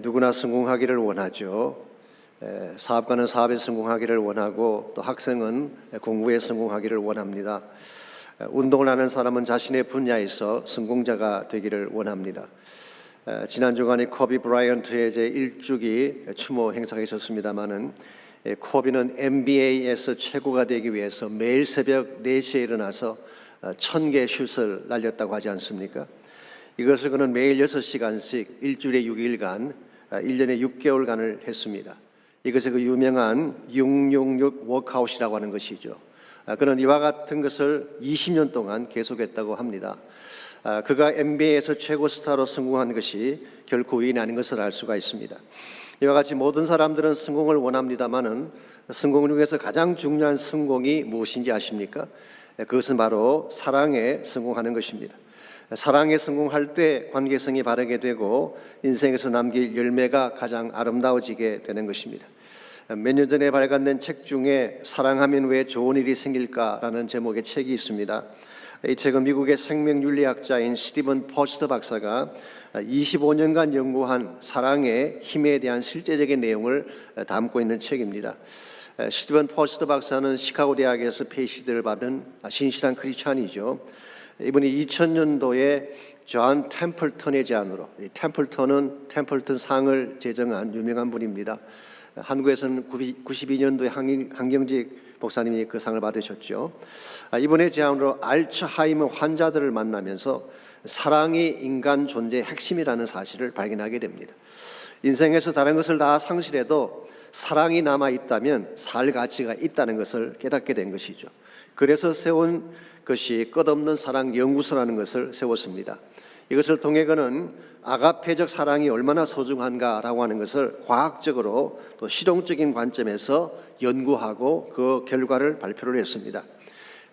누구나 성공하기를 원하죠. 사업가는 사업에 성공하기를 원하고 또 학생은 공부에 성공하기를 원합니다. 운동을 하는 사람은 자신의 분야에서 성공자가 되기를 원합니다. 지난 주간에 코비 브라이언트의 제1주기 추모 행사가 있었습니다마는 코비는 NBA에서 최고가 되기 위해서 매일 새벽 4시에 일어나서 1000개 슛을 날렸다고 하지 않습니까? 이것을 그는 매일 6시간씩 일주일에 6일간 1년에 6개월간을 했습니다. 이것이 그 유명한 666 워크아웃이라고 하는 것이죠. 그는 이와 같은 것을 20년 동안 계속했다고 합니다. 그가 NBA에서 최고 스타로 성공한 것이 결코 우연이 아닌 것을 알 수가 있습니다. 이와 같이 모든 사람들은 성공을 원합니다마는 성공 중에서 가장 중요한 성공이 무엇인지 아십니까? 그것은 바로 사랑에 성공하는 것입니다. 사랑에 성공할 때 관계성이 바르게 되고 인생에서 남길 열매가 가장 아름다워지게 되는 것입니다. 몇 년 전에 발간된 책 중에 사랑하면 왜 좋은 일이 생길까라는 제목의 책이 있습니다. 이 책은 미국의 생명윤리학자인 스티븐 포스터 박사가 25년간 연구한 사랑의 힘에 대한 실제적인 내용을 담고 있는 책입니다. 스티븐 포스터 박사는 시카고 대학에서 PhD를 받은 신실한 크리스찬이죠. 이분이 2000년도에 존 템플턴의 제안으로, 템플턴은 템플턴 상을 제정한 유명한 분입니다. 한국에서는 92년도에 한경직 목사님이 그 상을 받으셨죠. 이분의 제안으로 알츠하이머 환자들을 만나면서 사랑이 인간 존재의 핵심이라는 사실을 발견하게 됩니다. 인생에서 다른 것을 다 상실해도 사랑이 남아있다면 살 가치가 있다는 것을 깨닫게 된 것이죠. 그래서 세운 것이 끝없는 사랑 연구소라는 것을 세웠습니다. 이것을 통해 그는 아가페적 사랑이 얼마나 소중한가라고 하는 것을 과학적으로 또 실용적인 관점에서 연구하고 그 결과를 발표를 했습니다.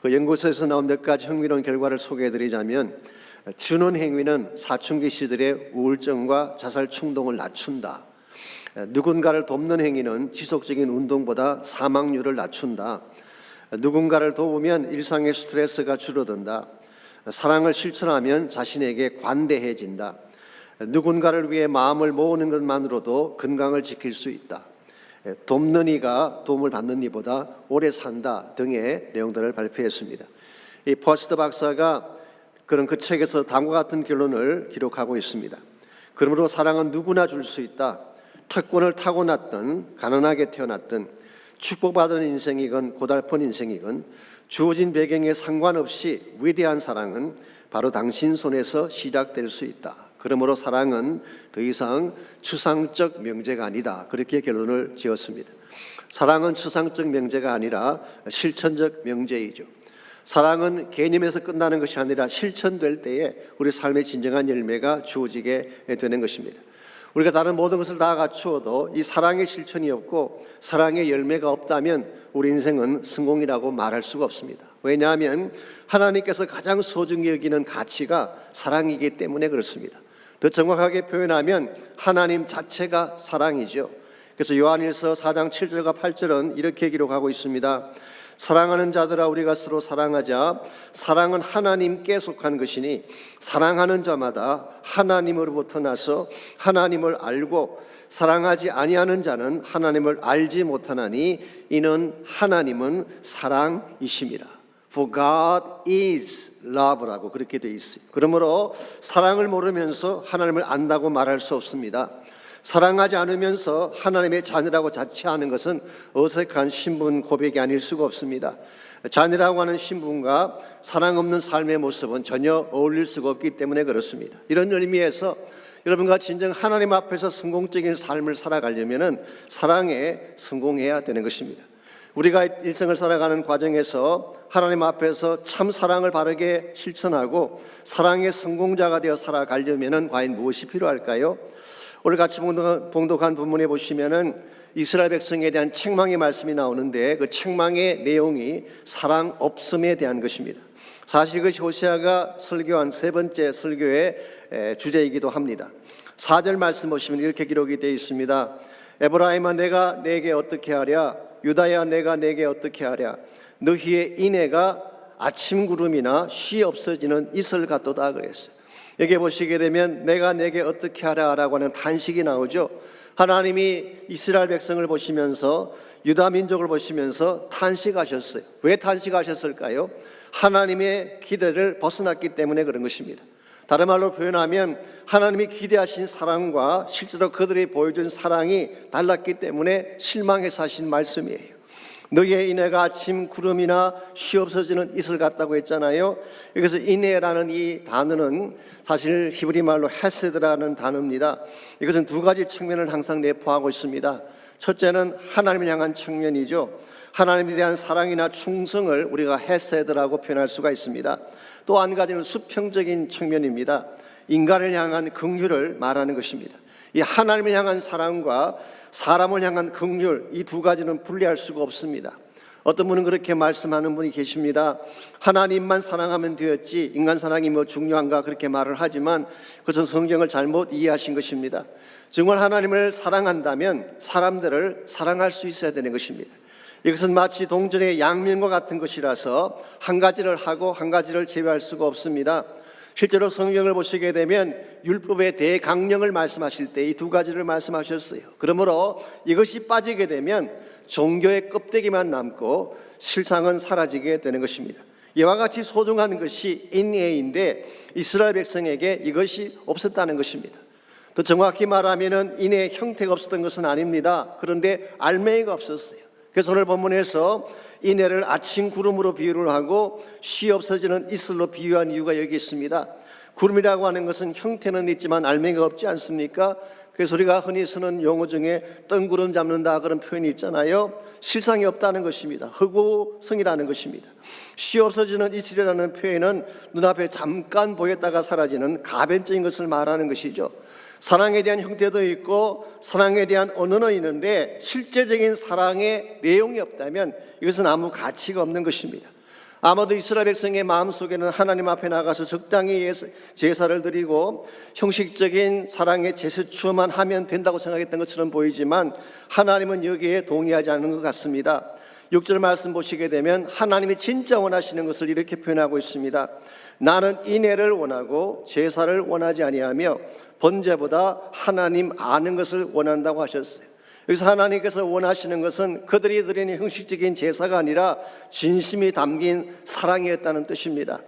그 연구소에서 나온 몇 가지 흥미로운 결과를 소개해드리자면, 주는 행위는 사춘기 시절의 우울증과 자살 충동을 낮춘다. 누군가를 돕는 행위는 지속적인 운동보다 사망률을 낮춘다. 누군가를 도우면 일상의 스트레스가 줄어든다. 사랑을 실천하면 자신에게 관대해진다. 누군가를 위해 마음을 모으는 것만으로도 건강을 지킬 수 있다. 돕는 이가 도움을 받는 이보다 오래 산다 등의 내용들을 발표했습니다. 이 포스터 박사가 그런 그 책에서 다음과 같은 결론을 기록하고 있습니다. 그러므로 사랑은 누구나 줄 수 있다. 특권을 타고났든 가난하게 태어났든 축복받은 인생이건 고달픈 인생이건 주어진 배경에 상관없이 위대한 사랑은 바로 당신 손에서 시작될 수 있다. 그러므로 사랑은 더 이상 추상적 명제가 아니다. 그렇게 결론을 지었습니다. 사랑은 추상적 명제가 아니라 실천적 명제이죠. 사랑은 개념에서 끝나는 것이 아니라 실천될 때에 우리 삶의 진정한 열매가 주어지게 되는 것입니다. 우리가 다른 모든 것을 다 갖추어도 이 사랑의 실천이 없고 사랑의 열매가 없다면 우리 인생은 성공이라고 말할 수가 없습니다. 왜냐하면 하나님께서 가장 소중히 여기는 가치가 사랑이기 때문에 그렇습니다. 더 정확하게 표현하면 하나님 자체가 사랑이죠. 그래서 요한일서 4장 7절과 8절은 이렇게 기록하고 있습니다. 사랑하는 자들아 우리가 서로 사랑하자. 사랑은 하나님께 속한 것이니 사랑하는 자마다 하나님으로부터 나서 하나님을 알고 사랑하지 아니하는 자는 하나님을 알지 못하나니 이는 하나님은 사랑이심이라. For God is love라고 그렇게 되어 있어요. 그러므로 사랑을 모르면서 하나님을 안다고 말할 수 없습니다. 사랑하지 않으면서 하나님의 자녀라고 자처하는 것은 어색한 신분 고백이 아닐 수가 없습니다. 자녀라고 하는 신분과 사랑 없는 삶의 모습은 전혀 어울릴 수가 없기 때문에 그렇습니다. 이런 의미에서 여러분과 진정 하나님 앞에서 성공적인 삶을 살아가려면 사랑에 성공해야 되는 것입니다. 우리가 일생을 살아가는 과정에서 하나님 앞에서 참 사랑을 바르게 실천하고 사랑의 성공자가 되어 살아가려면 과연 무엇이 필요할까요? 오늘 같이 봉독한 본문에 보시면은 이스라엘 백성에 대한 책망의 말씀이 나오는데 그 책망의 내용이 사랑 없음에 대한 것입니다. 사실 그것이 호세아가 설교한 세 번째 설교의 주제이기도 합니다. 4절 말씀 보시면 이렇게 기록이 되어 있습니다. 에브라임아 내가 내게 어떻게 하랴? 유다야 내가 내게 어떻게 하랴? 너희의 인애가 아침 구름이나 쉬 없어지는 이슬 같도다 그랬어요. 여기 보시게 되면 내가 내게 어떻게 하라라고 하는 탄식이 나오죠. 하나님이 이스라엘 백성을 보시면서 유다 민족을 보시면서 탄식하셨어요. 왜 탄식하셨을까요? 하나님의 기대를 벗어났기 때문에 그런 것입니다. 다른 말로 표현하면 하나님이 기대하신 사랑과 실제로 그들이 보여준 사랑이 달랐기 때문에 실망해서 하신 말씀이에요. 너희의 인애가 아침 구름이나 쉬없어지는 이슬 같다고 했잖아요. 여기서 인애라는 이 단어는 사실 히브리 말로 헤세드라는 단어입니다. 이것은 두 가지 측면을 항상 내포하고 있습니다. 첫째는 하나님을 향한 측면이죠. 하나님에 대한 사랑이나 충성을 우리가 헤세드라고 표현할 수가 있습니다. 또 한 가지는 수평적인 측면입니다. 인간을 향한 긍휼을 말하는 것입니다. 이 하나님을 향한 사랑과 사람을 향한 긍휼, 이 두 가지는 분리할 수가 없습니다. 어떤 분은 그렇게 말씀하는 분이 계십니다. 하나님만 사랑하면 되었지 인간 사랑이 뭐 중요한가 그렇게 말을 하지만 그것은 성경을 잘못 이해하신 것입니다. 정말 하나님을 사랑한다면 사람들을 사랑할 수 있어야 되는 것입니다. 이것은 마치 동전의 양면과 같은 것이라서 한 가지를 하고 한 가지를 제외할 수가 없습니다. 실제로 성경을 보시게 되면 율법의 대강령을 말씀하실 때 이 두 가지를 말씀하셨어요. 그러므로 이것이 빠지게 되면 종교의 껍데기만 남고 실상은 사라지게 되는 것입니다. 이와 같이 소중한 것이 인애인데 이스라엘 백성에게 이것이 없었다는 것입니다. 더 정확히 말하면 인애의 형태가 없었던 것은 아닙니다. 그런데 알맹이가 없었어요. 그래서 오늘 본문에서 인애를 아침 구름으로 비유를 하고 쉬 없어지는 이슬로 비유한 이유가 여기 있습니다. 구름이라고 하는 것은 형태는 있지만 알맹이가 없지 않습니까? 그래서 우리가 흔히 쓰는 용어 중에 뜬구름 잡는다 그런 표현이 있잖아요. 실상이 없다는 것입니다. 허구성이라는 것입니다. 쉬 없어지는 이슬이라는 표현은 눈앞에 잠깐 보였다가 사라지는 가변적인 것을 말하는 것이죠. 사랑에 대한 형태도 있고 사랑에 대한 언어는 있는데 실제적인 사랑의 내용이 없다면 이것은 아무 가치가 없는 것입니다. 아마도 이스라엘 백성의 마음속에는 하나님 앞에 나가서 적당히 제사를 드리고 형식적인 사랑의 제스처만 하면 된다고 생각했던 것처럼 보이지만 하나님은 여기에 동의하지 않는 것 같습니다. 6절 말씀 보시게 되면 하나님이 진짜 원하시는 것을 이렇게 표현하고 있습니다. 나는 인애를 원하고 제사를 원하지 아니하며 번제보다 하나님 아는 것을 원한다고 하셨어요. 여기서 하나님께서 원하시는 것은 그들이 드리는 형식적인 제사가 아니라 진심이 담긴 사랑이었다는 뜻입니다.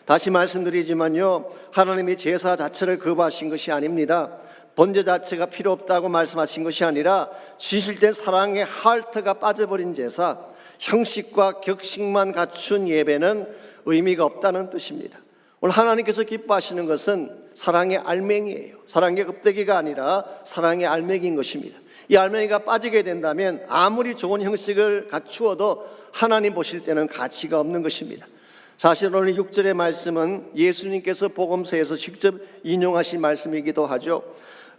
다시 말씀드리지만요, 하나님이 제사 자체를 거부하신 것이 아닙니다. 번제 자체가 필요 없다고 말씀하신 것이 아니라 진실된 사랑의 하트가 빠져버린 제사, 형식과 격식만 갖춘 예배는 의미가 없다는 뜻입니다. 오늘 하나님께서 기뻐하시는 것은 사랑의 알맹이에요. 사랑의 껍데기가 아니라 사랑의 알맹이인 것입니다. 이 알맹이가 빠지게 된다면 아무리 좋은 형식을 갖추어도 하나님 보실 때는 가치가 없는 것입니다. 사실 오늘 6절의 말씀은 예수님께서 복음서에서 직접 인용하신 말씀이기도 하죠.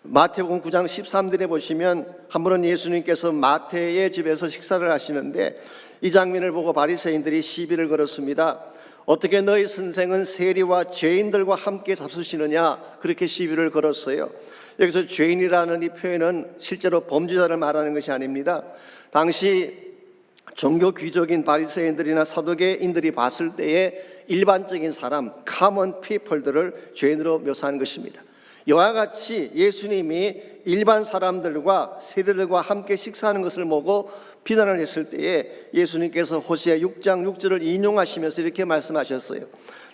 마태복음 9장 13절에 보시면 한 번은 예수님께서 마태의 집에서 식사를 하시는데 이 장면을 보고 바리새인들이 시비를 걸었습니다. 어떻게 너희 선생은 세리와 죄인들과 함께 잡수시느냐 그렇게 시비를 걸었어요. 여기서 죄인이라는 이 표현은 실제로 범죄자를 말하는 것이 아닙니다. 당시 종교 귀족인 바리새인들이나 사두개인들이 봤을 때에 일반적인 사람, common people들을 죄인으로 묘사한 것입니다. 이와 같이 예수님이 일반 사람들과 세리들과 함께 식사하는 것을 보고 비난을 했을 때에 예수님께서 호세아 6장 6절을 인용하시면서 이렇게 말씀하셨어요.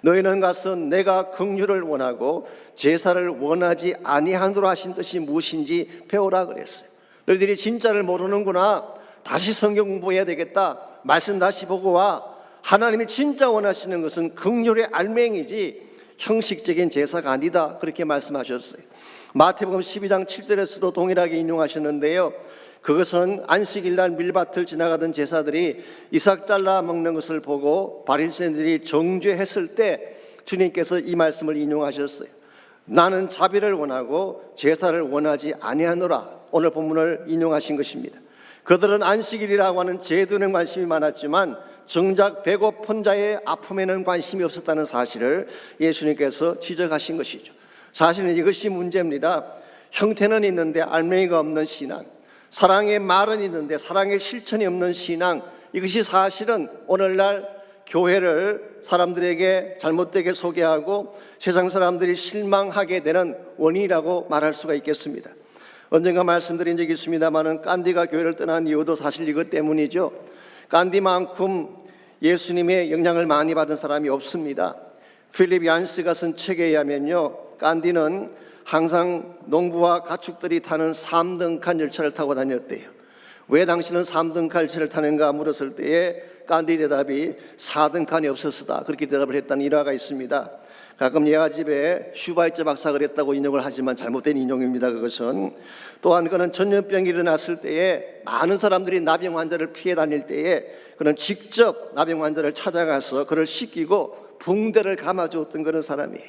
너희는 가서 내가 긍휼을 원하고 제사를 원하지 아니하노라 하신 뜻이 무엇인지 배우라 그랬어요. 너희들이 진짜를 모르는구나. 다시 성경 공부해야 되겠다. 말씀 다시 보고 와. 하나님이 진짜 원하시는 것은 긍휼의 알맹이지 형식적인 제사가 아니다 그렇게 말씀하셨어요. 마태복음 12장 7절에서도 동일하게 인용하셨는데요, 그것은 안식일날 밀밭을 지나가던 제사들이 이삭 잘라 먹는 것을 보고 바리새인들이 정죄했을 때 주님께서 이 말씀을 인용하셨어요. 나는 자비를 원하고 제사를 원하지 아니하노라. 오늘 본문을 인용하신 것입니다. 그들은 안식일이라고 하는 제도에는 관심이 많았지만 정작 배고픈 자의 아픔에는 관심이 없었다는 사실을 예수님께서 지적하신 것이죠. 사실은 이것이 문제입니다. 형태는 있는데 알맹이가 없는 신앙, 사랑의 말은 있는데 사랑의 실천이 없는 신앙, 이것이 사실은 오늘날 교회를 사람들에게 잘못되게 소개하고 세상 사람들이 실망하게 되는 원인이라고 말할 수가 있겠습니다. 언젠가 말씀드린 적이 있습니다마는 간디가 교회를 떠난 이유도 사실 이것 때문이죠. 간디만큼 예수님의 영향을 많이 받은 사람이 없습니다. 필립 얀스가 쓴 책에 의하면요, 간디는 항상 농부와 가축들이 타는 3등칸 열차를 타고 다녔대요. 왜 당신은 3등칸 열차를 타는가 물었을 때에 간디 대답이 4등칸이 없었다, 그렇게 대답을 했다는 일화가 있습니다. 가끔 예화집에 슈바이처 박사가 그랬다고 인용을 하지만 잘못된 인용입니다. 그것은 또한 그는 전염병이 일어났을 때에 많은 사람들이 나병 환자를 피해 다닐 때에 그는 직접 나병 환자를 찾아가서 그를 씻기고 붕대를 감아주었던 그런 사람이에요.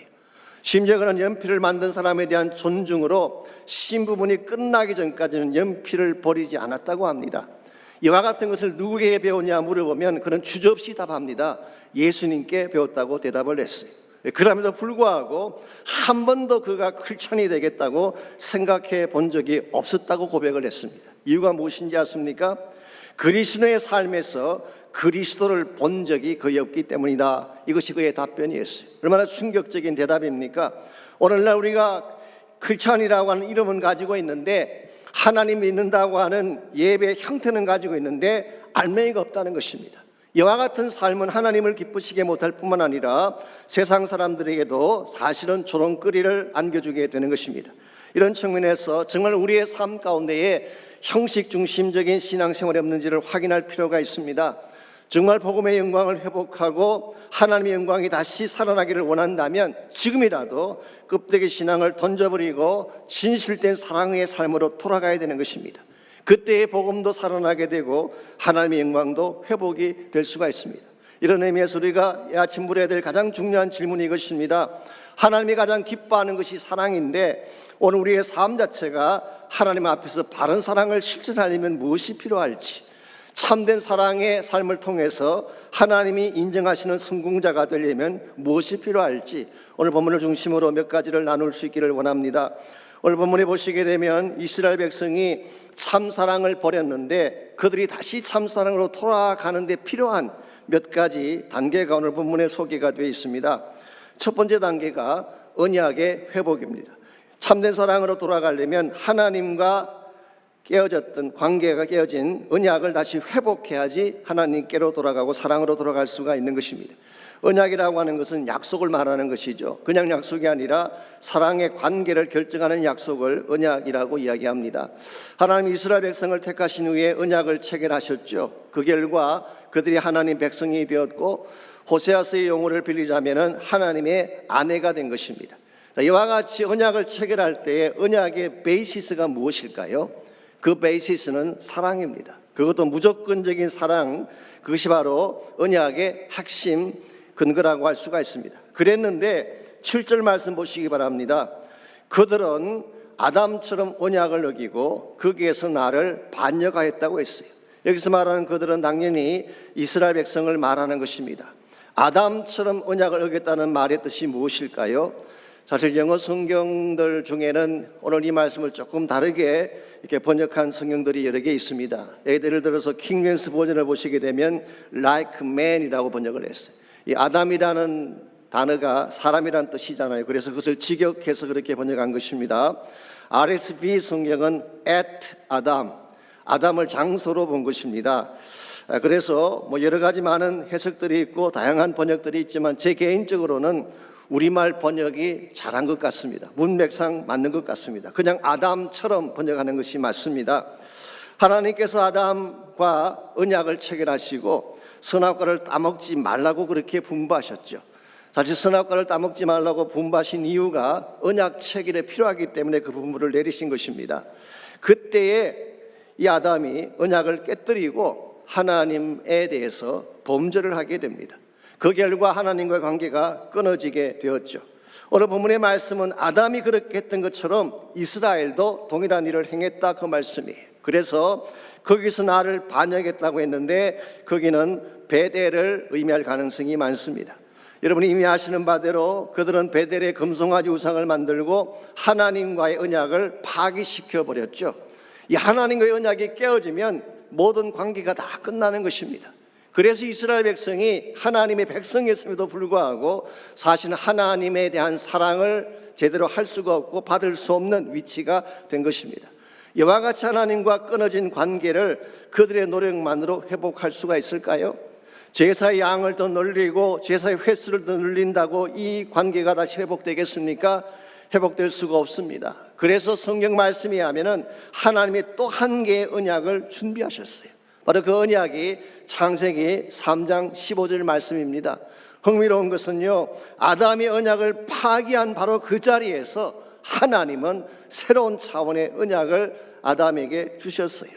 심지어 그는 연필을 만든 사람에 대한 존중으로 신부분이 끝나기 전까지는 연필을 버리지 않았다고 합니다. 이와 같은 것을 누구에게 배웠냐 물어보면 그는 주저없이 답합니다. 예수님께 배웠다고 대답을 했어요. 그럼에도 불구하고 한 번도 그가 크리스천이 되겠다고 생각해 본 적이 없었다고 고백을 했습니다. 이유가 무엇인지 아십니까? 그리스도의 삶에서 그리스도를 본 적이 거의 없기 때문이다. 이것이 그의 답변이었어요. 얼마나 충격적인 대답입니까? 오늘날 우리가 크리스천이라고 하는 이름은 가지고 있는데 하나님 믿는다고 하는 예배의 형태는 가지고 있는데 알맹이가 없다는 것입니다. 이와 같은 삶은 하나님을 기쁘시게 못할 뿐만 아니라 세상 사람들에게도 사실은 조롱거리를 안겨주게 되는 것입니다. 이런 측면에서 정말 우리의 삶 가운데에 형식 중심적인 신앙생활이 없는지를 확인할 필요가 있습니다. 정말 복음의 영광을 회복하고 하나님의 영광이 다시 살아나기를 원한다면 지금이라도 껍데기 신앙을 던져버리고 진실된 사랑의 삶으로 돌아가야 되는 것입니다. 그때의 복음도 살아나게 되고 하나님의 영광도 회복이 될 수가 있습니다. 이런 의미에서 우리가 이 아침 물어야 될 가장 중요한 질문이 이것입니다. 하나님이 가장 기뻐하는 것이 사랑인데 오늘 우리의 삶 자체가 하나님 앞에서 바른 사랑을 실천하려면 무엇이 필요할지, 참된 사랑의 삶을 통해서 하나님이 인정하시는 성공자가 되려면 무엇이 필요할지 오늘 본문을 중심으로 몇 가지를 나눌 수 있기를 원합니다. 오늘 본문에 보시게 되면 이스라엘 백성이 참사랑을 버렸는데 그들이 다시 참사랑으로 돌아가는 데 필요한 몇 가지 단계가 오늘 본문에 소개가 되어 있습니다. 첫 번째 단계가 언약의 회복입니다. 참된 사랑으로 돌아가려면 하나님과 깨어졌던 관계가 깨어진 언약을 다시 회복해야지 하나님께로 돌아가고 사랑으로 돌아갈 수가 있는 것입니다. 언약이라고 하는 것은 약속을 말하는 것이죠. 그냥 약속이 아니라 사랑의 관계를 결정하는 약속을 언약이라고 이야기합니다. 하나님 이스라엘 백성을 택하신 후에 언약을 체결하셨죠. 그 결과 그들이 하나님 백성이 되었고 호세아서의 용어를 빌리자면 하나님의 아내가 된 것입니다. 이와 같이 언약을 체결할 때에 언약의 베이시스가 무엇일까요? 그 베이시스는 사랑입니다. 그것도 무조건적인 사랑, 그것이 바로 언약의 핵심 근거라고 할 수가 있습니다. 그랬는데 7절 말씀 보시기 바랍니다. 그들은 아담처럼 언약을 어기고 거기에서 나를 반역하였다고 했어요. 여기서 말하는 그들은 당연히 이스라엘 백성을 말하는 것입니다. 아담처럼 언약을 어겼다는 말의 뜻이 무엇일까요? 사실 영어 성경들 중에는 오늘 이 말씀을 조금 다르게 이렇게 번역한 성경들이 여러 개 있습니다. 예를 들어서 킹제임스 버전을 보시게 되면 like man이라고 번역을 했어요. 이 아담이라는 단어가 사람이라는 뜻이잖아요. 그래서 그것을 직역해서 그렇게 번역한 것입니다. RSV 성경은 at 아담, 아담을 장소로 본 것입니다. 그래서 뭐 여러 가지 많은 해석들이 있고 다양한 번역들이 있지만 제 개인적으로는 우리말 번역이 잘한 것 같습니다. 문맥상 맞는 것 같습니다. 그냥 아담처럼 번역하는 것이 맞습니다. 하나님께서 아담과 언약을 체결하시고 선악과를 따먹지 말라고 그렇게 분부하셨죠. 사실 선악과를 따먹지 말라고 분부하신 이유가 언약 체결에 필요하기 때문에 그 분부를 내리신 것입니다. 그때에 이 아담이 언약을 깨뜨리고 하나님에 대해서 범죄를 하게 됩니다. 그 결과 하나님과의 관계가 끊어지게 되었죠. 오늘 본문의 말씀은 아담이 그렇게 했던 것처럼 이스라엘도 동일한 일을 행했다, 그 말씀이에요. 그래서 거기서 나를 반역했다고 했는데 거기는 베델을 의미할 가능성이 많습니다. 여러분이 이미 아시는 바대로 그들은 베델의 금송아지 우상을 만들고 하나님과의 언약을 파기시켜 버렸죠. 이 하나님과의 언약이 깨어지면 모든 관계가 다 끝나는 것입니다. 그래서 이스라엘 백성이 하나님의 백성이었음에도 불구하고 사실은 하나님에 대한 사랑을 제대로 할 수가 없고 받을 수 없는 위치가 된 것입니다. 이와 같이 하나님과 끊어진 관계를 그들의 노력만으로 회복할 수가 있을까요? 제사의 양을 더 늘리고 제사의 횟수를 더 늘린다고 이 관계가 다시 회복되겠습니까? 회복될 수가 없습니다. 그래서 성경 말씀에 하면은 하나님이 또 한 개의 언약을 준비하셨어요. 바로 그 언약이 창세기 3장 15절 말씀입니다. 흥미로운 것은요, 아담의 언약을 파기한 바로 그 자리에서 하나님은 새로운 차원의 언약을 아담에게 주셨어요.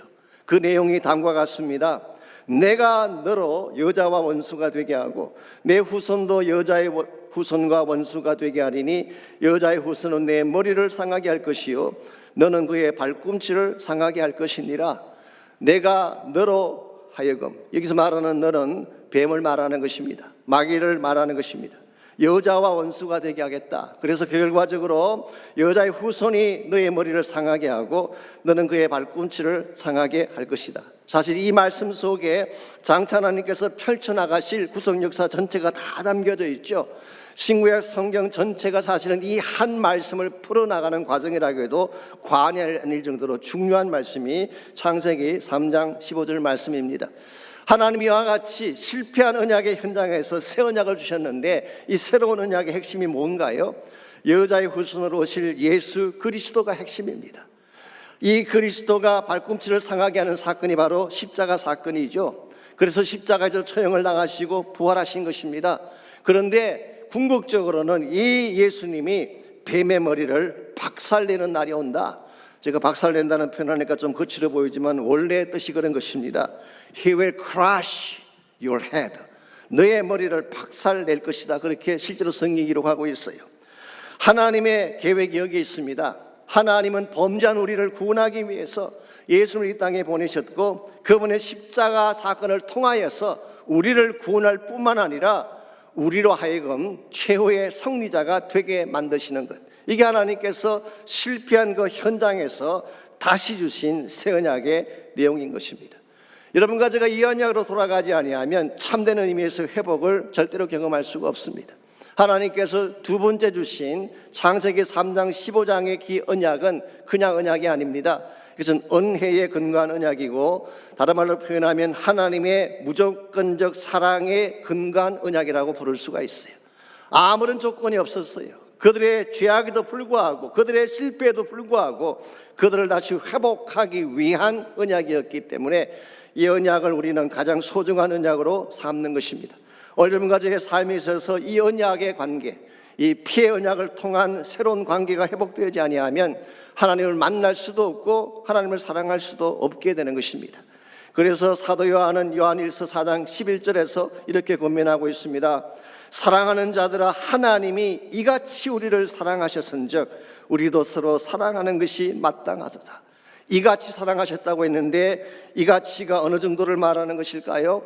그 내용이 다음과 같습니다. 내가 너로 여자와 원수가 되게 하고 내 후손도 여자의 후손과 원수가 되게 하리니 여자의 후손은 내 머리를 상하게 할 것이요 너는 그의 발꿈치를 상하게 할 것이니라. 내가 너로 하여금, 여기서 말하는 너는 뱀을 말하는 것입니다. 마귀를 말하는 것입니다. 여자와 원수가 되게 하겠다. 그래서 결과적으로 여자의 후손이 너의 머리를 상하게 하고 너는 그의 발꿈치를 상하게 할 것이다. 사실 이 말씀 속에 장차 하나님께서 펼쳐나가실 구속 역사 전체가 다 담겨져 있죠. 신구약 성경 전체가 사실은 이 한 말씀을 풀어나가는 과정이라고 해도 과언이 아닐 정도로 중요한 말씀이 창세기 3장 15절 말씀입니다. 하나님이 이와 같이 실패한 언약의 현장에서 새 언약을 주셨는데 이 새로운 언약의 핵심이 뭔가요? 여자의 후손으로 오실 예수 그리스도가 핵심입니다. 이 그리스도가 발꿈치를 상하게 하는 사건이 바로 십자가 사건이죠. 그래서 십자가에서 처형을 당하시고 부활하신 것입니다. 그런데 궁극적으로는 이 예수님이 뱀의 머리를 박살내는 날이 온다. 제가 박살낸다는 표현하니까 좀 거칠어 보이지만 원래 뜻이 그런 것입니다. He will crush your head. 너의 머리를 박살낼 것이다. 그렇게 실제로 성경이 기록하고 있어요. 하나님의 계획이 여기에 있습니다. 하나님은 범죄한 우리를 구원하기 위해서 예수를 이 땅에 보내셨고 그분의 십자가 사건을 통하여서 우리를 구원할 뿐만 아니라 우리로 하여금 최후의 승리자가 되게 만드시는 것. 이게 하나님께서 실패한 그 현장에서 다시 주신 새 언약의 내용인 것입니다. 여러분과 제가 이 언약으로 돌아가지 아니하면 참된 의미에서 회복을 절대로 경험할 수가 없습니다. 하나님께서 두 번째 주신 창세기 3장 15장의 기 언약은 그냥 언약이 아닙니다. 이것은 은혜에 근거한 언약이고 다른 말로 표현하면 하나님의 무조건적 사랑에 근거한 언약이라고 부를 수가 있어요. 아무런 조건이 없었어요. 그들의 죄악에도 불구하고 그들의 실패에도 불구하고 그들을 다시 회복하기 위한 언약이었기 때문에 이 언약을 우리는 가장 소중한 언약으로 삼는 것입니다. 여러분과 저의 삶에 있어서 이 언약의 관계, 이 피의 언약을 통한 새로운 관계가 회복되지 아니하면 하나님을 만날 수도 없고 하나님을 사랑할 수도 없게 되는 것입니다. 그래서 사도 요한은 요한일서 4장 11절에서 이렇게 권면하고 있습니다. 사랑하는 자들아 하나님이 이같이 우리를 사랑하셨은즉 우리도 서로 사랑하는 것이 마땅하도다. 이같이 사랑하셨다고 했는데 이같이가 어느 정도를 말하는 것일까요?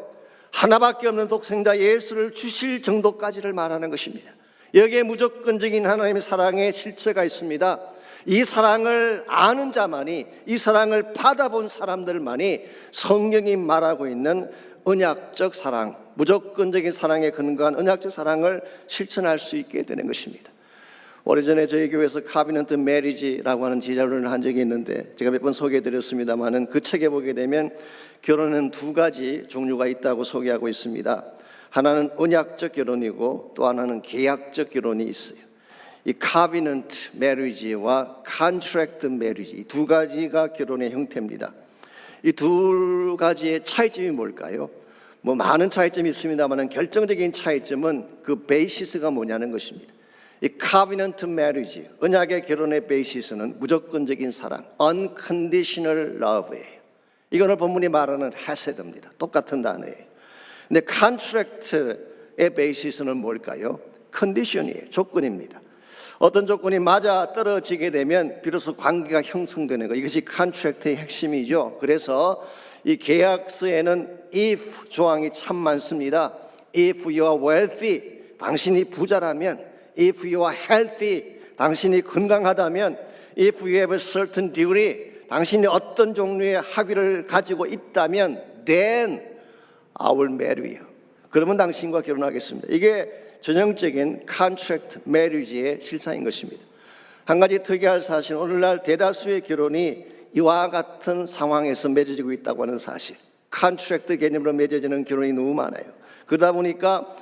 하나밖에 없는 독생자 예수를 주실 정도까지를 말하는 것입니다. 여기에 무조건적인 하나님의 사랑의 실체가 있습니다. 이 사랑을 아는 자만이, 이 사랑을 받아본 사람들만이 성경이 말하고 있는 언약적 사랑, 무조건적인 사랑에 근거한 언약적 사랑을 실천할 수 있게 되는 것입니다. 오래전에 저희 교회에서 카비넌트 메리지라고 하는 지자료를 한 적이 있는데 제가 몇 번 소개해드렸습니다마는 그 책에 보게 되면 결혼은 두 가지 종류가 있다고 소개하고 있습니다. 하나는 언약적 결혼이고 또 하나는 계약적 결혼이 있어요. 이 카비넌트 메리지와 컨트랙트 메리지, 이 두 가지가 결혼의 형태입니다. 이 두 가지의 차이점이 뭘까요? 많은 차이점이 있습니다만 결정적인 차이점은 그 베이시스가 뭐냐는 것입니다. 이 covenant marriage, 언약의 결혼의 베이시스는 무조건적인 사랑, unconditional love예요. 이거는 본문이 말하는 헤세드입니다. 똑같은 단어예요. 근데 contract의 베이시스는 뭘까요? condition이에요. 조건입니다. 어떤 조건이 맞아 떨어지게 되면 비로소 관계가 형성되는 것, 이것이 contract의 핵심이죠. 그래서 이 계약서에는 if 조항이 참 많습니다. If you are wealthy, 당신이 부자라면, if you are healthy, 당신이 건강하다면, if you have a certain degree, 당신이 어떤 종류의 학위를 가지고 있다면, then I will marry you. 그러면 당신과 결혼하겠습니다. 이게 전형적인 contract marriage의 실상인 것입니다. 한 가지 특이할 사실은 오늘날 대다수의 결혼이 이와 같은 상황에서 맺어지고 있다고 하는 사실. 컨트랙트 개념으로 맺어지는 결혼이 너무 많아요. 그러다 보니까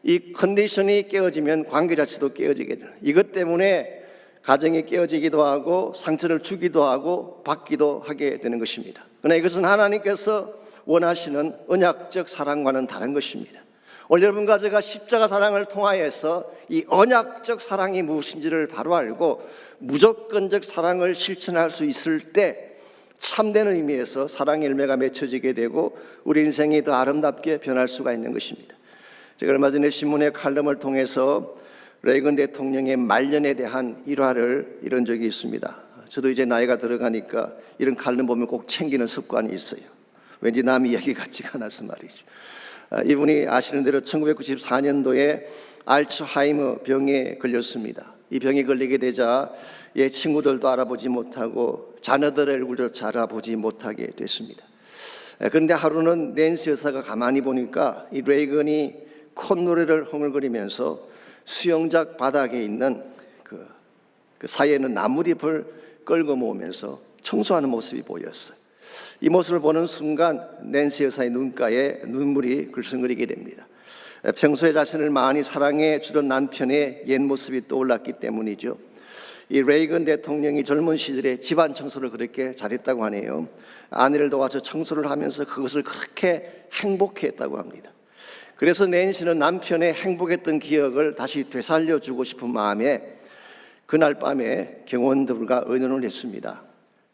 이 컨디션이 깨어지면 관계 자체도 깨어지게 되는, 이것 때문에 가정이 깨어지기도 하고 상처를 주기도 하고 받기도 하게 되는 것입니다. 그러나 이것은 하나님께서 원하시는 언약적 사랑과는 다른 것입니다. 오늘 여러분과 제가 십자가 사랑을 통하여서 이 언약적 사랑이 무엇인지를 바로 알고 무조건적 사랑을 실천할 수 있을 때 참된 의미에서 사랑의 열매가 맺혀지게 되고 우리 인생이 더 아름답게 변할 수가 있는 것입니다. 제가 얼마 전에 신문의 칼럼을 통해서 레이건 대통령의 말년에 대한 일화를 이런 적이 있습니다. 저도 이제 나이가 들어가니까 이런 칼럼 보면 꼭 챙기는 습관이 있어요. 왠지 남 이야기 같지가 않아서 말이죠. 이분이 아시는 대로 1994년도에 알츠하이머 병에 걸렸습니다. 이 병에 걸리게 되자 친구들도 알아보지 못하고 자녀들의 얼굴조차 알아보지 못하게 됐습니다. 그런데 하루는 낸시 여사가 가만히 보니까 이 레이건이 콧노래를 흥얼거리면서 수영장 바닥에 있는 그 사이에 있는 나뭇잎을 끌고 모으면서 청소하는 모습이 보였어요. 이 모습을 보는 순간 낸시 여사의 눈가에 눈물이 글썽거리게 됩니다. 평소에 자신을 많이 사랑해 주던 남편의 옛 모습이 떠올랐기 때문이죠. 이 레이건 대통령이 젊은 시절에 집안 청소를 그렇게 잘했다고 하네요. 아내를 도와서 청소를 하면서 그것을 그렇게 행복해했다고 합니다. 그래서 낸시는 남편의 행복했던 기억을 다시 되살려주고 싶은 마음에 그날 밤에 경원들과 의논을 했습니다.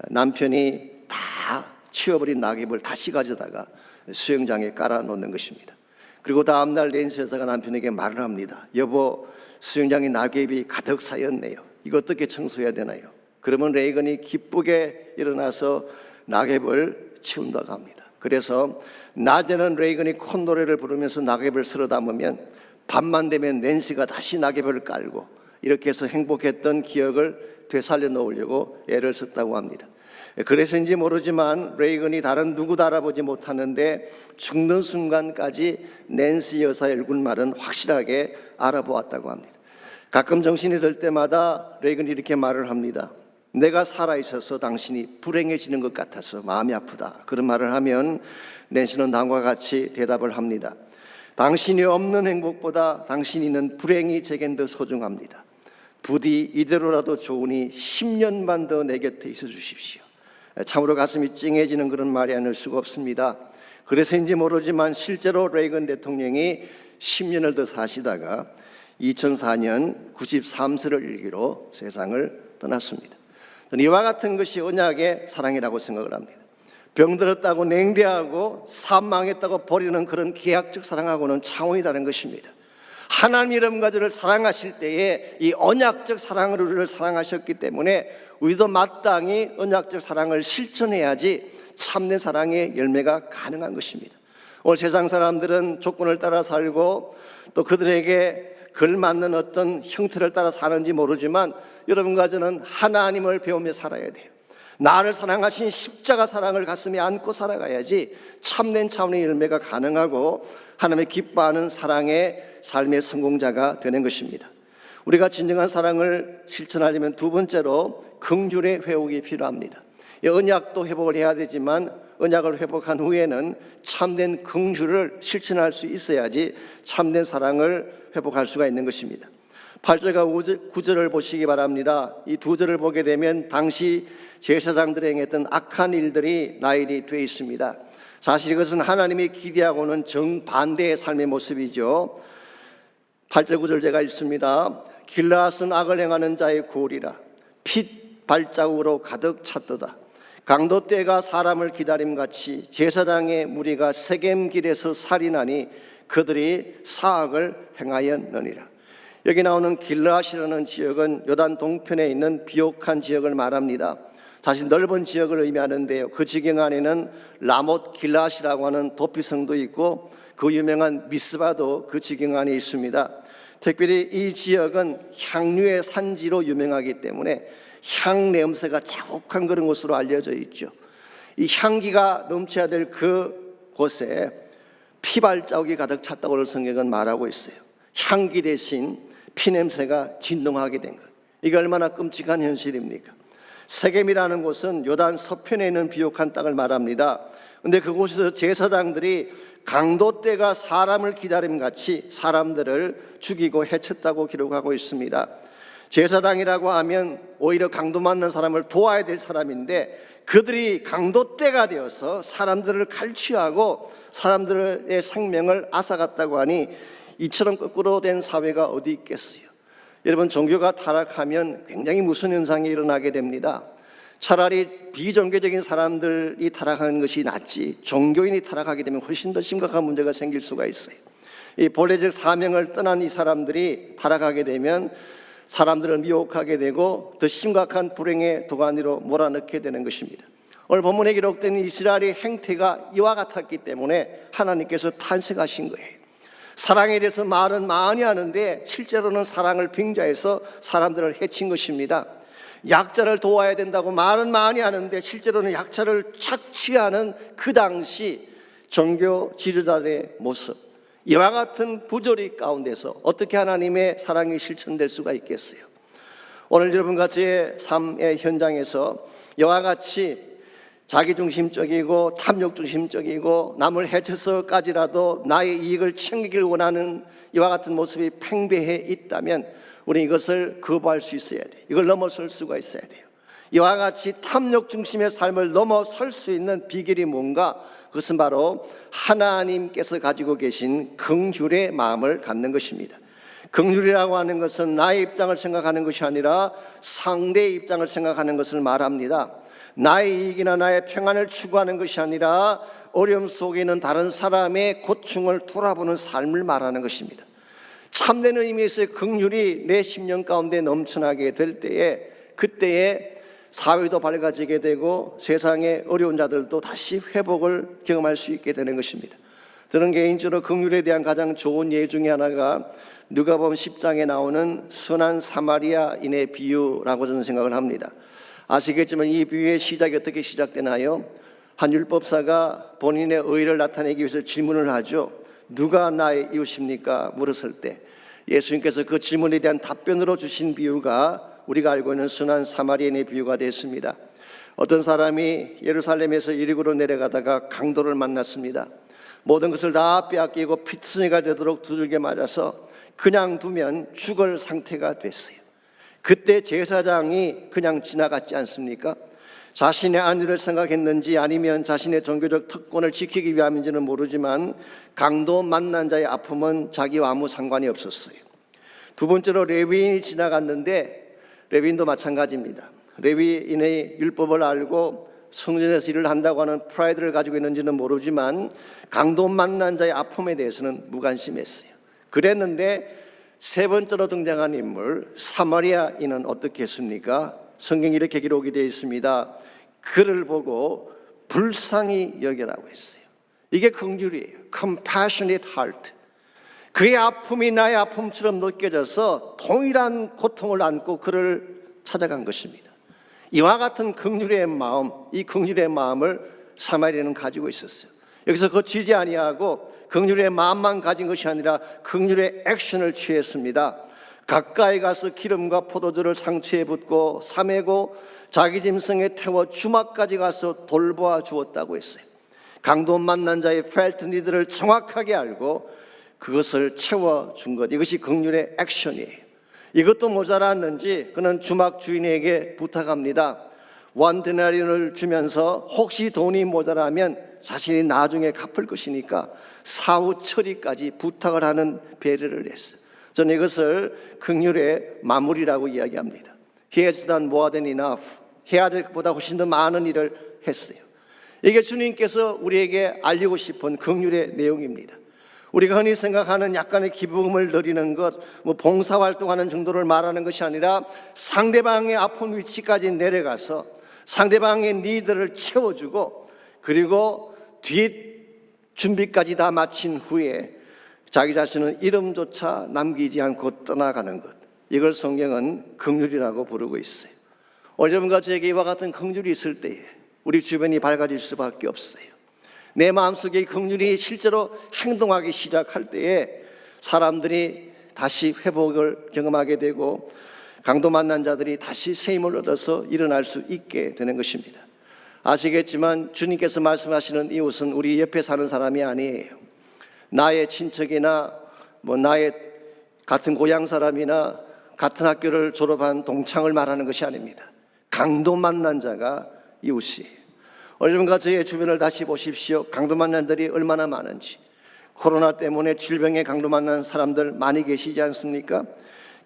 남편이 다 치워버린 낙엽을 다시 가져다가 수영장에 깔아놓는 것입니다. 그리고 다음날 낸시 여사가 남편에게 말을 합니다. 여보, 수영장에 낙엽이 가득 쌓였네요. 이거 어떻게 청소해야 되나요? 그러면 레이건이 기쁘게 일어나서 낙엽을 치운다고 합니다. 그래서 낮에는 레이건이 콧노래를 부르면서 낙엽을 쓸어 담으면 밤만 되면 낸시가 다시 낙엽을 깔고 이렇게 해서 행복했던 기억을 되살려 놓으려고 애를 썼다고 합니다. 그래서인지 모르지만 레이건이 다른 누구도 알아보지 못하는데 죽는 순간까지 낸시 여사의 얼굴말은 확실하게 알아보았다고 합니다. 가끔 정신이 들 때마다 레이건이 이렇게 말을 합니다. 내가 살아있어서 당신이 불행해지는 것 같아서 마음이 아프다. 그런 말을 하면 낸시는 다음과 같이 대답을 합니다. 당신이 없는 행복보다 당신이 있는 불행이 제겐 더 소중합니다. 부디 이대로라도 좋으니 10년만 더 내 곁에 있어 주십시오. 참으로 가슴이 찡해지는 그런 말이 아닐 수가 없습니다. 그래서인지 모르지만 실제로 레이건 대통령이 10년을 더 사시다가 2004년 93세를 일기로 세상을 떠났습니다. 이와 같은 것이 언약의 사랑이라고 생각을 합니다. 병들었다고 냉대하고 사망했다고 버리는 그런 계약적 사랑하고는 차원이 다른 것입니다. 하나님 이름과 저를 사랑하실 때에 이 언약적 사랑으로 우리를 사랑하셨기 때문에 우리도 마땅히 언약적 사랑을 실천해야지 참된 사랑의 열매가 가능한 것입니다. 오늘 세상 사람들은 조건을 따라 살고 또 그들에게 걸맞는 어떤 형태를 따라 사는지 모르지만 여러분과 저는 하나님을 배우며 살아야 돼요. 나를 사랑하신 십자가 사랑을 가슴에 안고 살아가야지 참된 차원의 열매가 가능하고 하나님의 기뻐하는 사랑의 삶의 성공자가 되는 것입니다. 우리가 진정한 사랑을 실천하려면 두 번째로 긍휼의 회복이 필요합니다. 언약도 회복을 해야 되지만 언약을 회복한 후에는 참된 긍휼을 실천할 수 있어야지 참된 사랑을 회복할 수가 있는 것입니다. 8절과 9절을 보시기 바랍니다. 이 두 절을 보게 되면 당시 제사장들이 행했던 악한 일들이 나열이 되어 있습니다. 사실 이것은 하나님이 기대하고는 정반대의 삶의 모습이죠. 8절 9절 제가 읽습니다. 길라앗은 악을 행하는 자의 고리라. 핏 발자국으로 가득 찼도다. 강도 떼가 사람을 기다림같이 제사장의 무리가 세겜길에서 살인하니 그들이 사악을 행하였느니라. 여기 나오는 길라앗이라는 지역은 요단 동편에 있는 비옥한 지역을 말합니다. 사실 넓은 지역을 의미하는데요. 그 지경 안에는 라못 길라앗이라고 하는 도피성도 있고 그 유명한 미스바도 그 지경 안에 있습니다. 특별히 이 지역은 향유의 산지로 유명하기 때문에 향 냄새가 자욱한 그런 곳으로 알려져 있죠. 이 향기가 넘쳐야 될 그 곳에 피발자국이 가득 찼다고 오늘 성경은 말하고 있어요. 향기 대신 피냄새가 진동하게 된 것. 이게 얼마나 끔찍한 현실입니까? 세겜이라는 곳은 요단 서편에 있는 비옥한 땅을 말합니다. 그런데 그곳에서 제사장들이 강도떼가 사람을 기다림같이 사람들을 죽이고 해쳤다고 기록하고 있습니다. 제사장이라고 하면 오히려 강도 맞는 사람을 도와야 될 사람인데 그들이 강도떼가 되어서 사람들을 갈취하고 사람들의 생명을 앗아갔다고 하니 이처럼 거꾸로 된 사회가 어디 있겠어요? 여러분, 종교가 타락하면 굉장히 무서운 현상이 일어나게 됩니다. 차라리 비종교적인 사람들이 타락하는 것이 낫지 종교인이 타락하게 되면 훨씬 더 심각한 문제가 생길 수가 있어요. 이 본래적 사명을 떠난 이 사람들이 타락하게 되면 사람들을 미혹하게 되고 더 심각한 불행의 도가니로 몰아넣게 되는 것입니다. 오늘 본문에 기록된 이스라엘의 행태가 이와 같았기 때문에 하나님께서 탄생하신 거예요. 사랑에 대해서 말은 많이 하는데 실제로는 사랑을 빙자해서 사람들을 해친 것입니다. 약자를 도와야 된다고 말은 많이 하는데 실제로는 약자를 착취하는 그 당시 종교 지도자들의 모습, 이와 같은 부조리 가운데서 어떻게 하나님의 사랑이 실천될 수가 있겠어요? 오늘 여러분과 제 삶의 현장에서 이와 같이 자기중심적이고 탐욕중심적이고 남을 해쳐서까지라도 나의 이익을 챙기길 원하는 이와 같은 모습이 팽배해 있다면 우리 이것을 거부할 수 있어야 돼요. 이걸 넘어설 수가 있어야 돼요. 이와 같이 탐욕중심의 삶을 넘어설 수 있는 비결이 뭔가? 그것은 바로 하나님께서 가지고 계신 긍휼의 마음을 갖는 것입니다. 긍휼이라고 하는 것은 나의 입장을 생각하는 것이 아니라 상대의 입장을 생각하는 것을 말합니다. 나의 이익이나 나의 평안을 추구하는 것이 아니라 어려움 속에 있는 다른 사람의 고충을 돌아보는 삶을 말하는 것입니다. 참된 의미에서의 긍휼이 내 심령 가운데 넘쳐나게 될 때에 그때에 사회도 밝아지게 되고 세상의 어려운 자들도 다시 회복을 경험할 수 있게 되는 것입니다. 저는 개인적으로 긍휼에 대한 가장 좋은 예 중에 하나가 누가복음 10장에 나오는 선한 사마리아인의 비유라고 저는 생각을 합니다. 아시겠지만 이 비유의 시작이 어떻게 시작되나요? 한 율법사가 본인의 의를 나타내기 위해서 질문을 하죠. 누가 나의 이웃입니까? 물었을 때 예수님께서 그 질문에 대한 답변으로 주신 비유가 우리가 알고 있는 선한 사마리아인의 비유가 됐습니다. 어떤 사람이 예루살렘에서 여리고로 내려가다가 강도를 만났습니다. 모든 것을 다 빼앗기고 피투성이가 되도록 두들겨 맞아서 그냥 두면 죽을 상태가 됐어요. 그때 제사장이 그냥 지나갔지 않습니까? 자신의 안위를 생각했는지 아니면 자신의 종교적 특권을 지키기 위함인지는 모르지만 강도 만난 자의 아픔은 자기와 아무 상관이 없었어요. 두 번째로 레위인이 지나갔는데 레위인도 마찬가지입니다. 레위인의 율법을 알고 성전에서 일을 한다고 하는 프라이드를 가지고 있는지는 모르지만 강도 만난 자의 아픔에 대해서는 무관심했어요. 그랬는데 세 번째로 등장한 인물 사마리아인은 어떻게 했습니까? 성경이 이렇게 기록이 되어 있습니다. 그를 보고 불쌍히 여기라고 했어요. 이게 긍휼이에요. Compassionate heart. 그의 아픔이 나의 아픔처럼 느껴져서 동일한 고통을 안고 그를 찾아간 것입니다. 이와 같은 긍휼의 마음, 이 긍휼의 마음을 사마리아인은 가지고 있었어요. 여기서 거치지 아니하고 긍휼의 마음만 가진 것이 아니라 긍휼의 액션을 취했습니다. 가까이 가서 기름과 포도주를 상처에 붓고 싸매고 자기 짐승에 태워 주막까지 가서 돌보아 주었다고 했어요. 강도 만난 자의 felt need를 정확하게 알고 그것을 채워준 것, 이것이 긍휼의 액션이에요. 이것도 모자랐는지 그는 주막 주인에게 부탁합니다. 원데나리온을 주면서 혹시 돈이 모자라면 자신이 나중에 갚을 것이니까 사후 처리까지 부탁을 하는 배려를 했어요. 저는 이것을 긍휼의 마무리라고 이야기합니다. He has done more than enough. 해야 될 것보다 훨씬 더 많은 일을 했어요. 이게 주님께서 우리에게 알리고 싶은 긍휼의 내용입니다. 우리가 흔히 생각하는 약간의 기부금을 드리는 것, 봉사활동하는 정도를 말하는 것이 아니라 상대방의 아픈 위치까지 내려가서 상대방의 니드를 채워주고 그리고 뒷 준비까지 다 마친 후에 자기 자신은 이름조차 남기지 않고 떠나가는 것, 이걸 성경은 긍휼이라고 부르고 있어요. 오늘 여러분과 저에게 이와 같은 긍휼이 있을 때에 우리 주변이 밝아질 수밖에 없어요. 내 마음속에 긍휼이 실제로 행동하기 시작할 때에 사람들이 다시 회복을 경험하게 되고 강도 만난 자들이 다시 새 힘을 얻어서 일어날 수 있게 되는 것입니다. 아시겠지만 주님께서 말씀하시는 이웃은 우리 옆에 사는 사람이 아니에요. 나의 친척이나 나의 같은 고향 사람이나 같은 학교를 졸업한 동창을 말하는 것이 아닙니다. 강도 만난 자가 이웃이에요. 여러분과 저의 주변을 다시 보십시오. 강도 만난 자들이 얼마나 많은지. 코로나 때문에 질병에 강도 만난 사람들 많이 계시지 않습니까?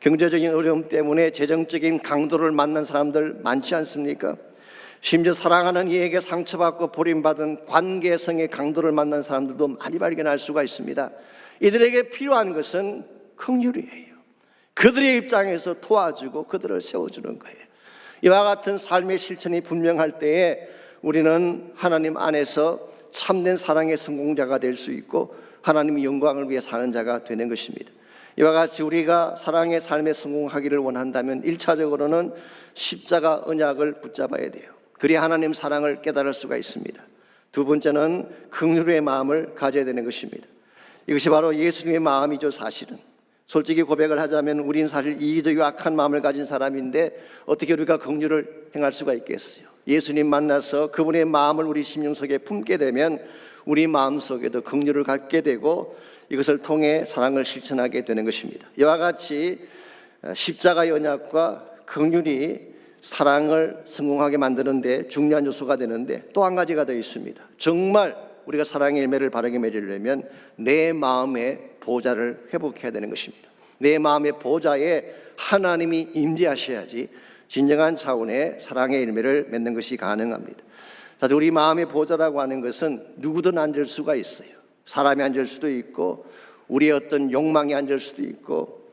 경제적인 어려움 때문에 재정적인 강도를 만난 사람들 많지 않습니까? 심지어 사랑하는 이에게 상처받고 버림받은 관계성의 강도를 만난 사람들도 많이 발견할 수가 있습니다. 이들에게 필요한 것은 긍휼이에요. 그들의 입장에서 도와주고 그들을 세워주는 거예요. 이와 같은 삶의 실천이 분명할 때에 우리는 하나님 안에서 참된 사랑의 성공자가 될 수 있고 하나님의 영광을 위해 사는 자가 되는 것입니다. 이와 같이 우리가 사랑의 삶에 성공하기를 원한다면 1차적으로는 십자가 언약을 붙잡아야 돼요. 그래야 하나님 사랑을 깨달을 수가 있습니다. 두 번째는 긍휼의 마음을 가져야 되는 것입니다. 이것이 바로 예수님의 마음이죠. 사실은 솔직히 고백을 하자면 우리는 사실 이기적이고 악한 마음을 가진 사람인데 어떻게 우리가 긍휼을 행할 수가 있겠어요? 예수님 만나서 그분의 마음을 우리 심령 속에 품게 되면 우리 마음 속에도 긍휼을 갖게 되고 이것을 통해 사랑을 실천하게 되는 것입니다. 이와 같이 십자가의 언약과 긍휼이 사랑을 성공하게 만드는 데 중요한 요소가 되는데 또 한 가지가 더 있습니다. 정말 우리가 사랑의 열매를 바르게 맺으려면 내 마음의 보좌를 회복해야 되는 것입니다. 내 마음의 보좌에 하나님이 임재하셔야지 진정한 차원의 사랑의 열매를 맺는 것이 가능합니다. 사실 우리 마음의 보좌라고 하는 것은 누구든 앉을 수가 있어요. 사람이 앉을 수도 있고 우리의 어떤 욕망이 앉을 수도 있고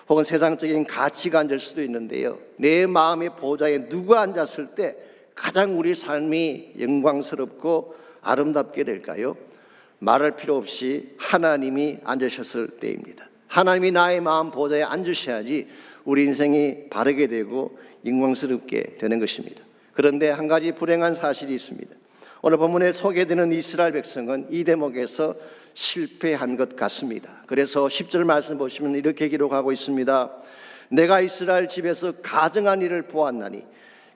혹은 세상적인 가치가 앉을 수도 있는데요. 내 마음의 보좌에 누가 앉았을 때 가장 우리 삶이 영광스럽고 아름답게 될까요? 말할 필요 없이 하나님이 앉으셨을 때입니다. 하나님이 나의 마음 보좌에 앉으셔야지 우리 인생이 바르게 되고 영광스럽게 되는 것입니다. 그런데 한 가지 불행한 사실이 있습니다. 오늘 본문에 소개되는 이스라엘 백성은 이 대목에서 실패한 것 같습니다. 그래서 10절 말씀 보시면 이렇게 기록하고 있습니다. 내가 이스라엘 집에서 가증한 일을 보았나니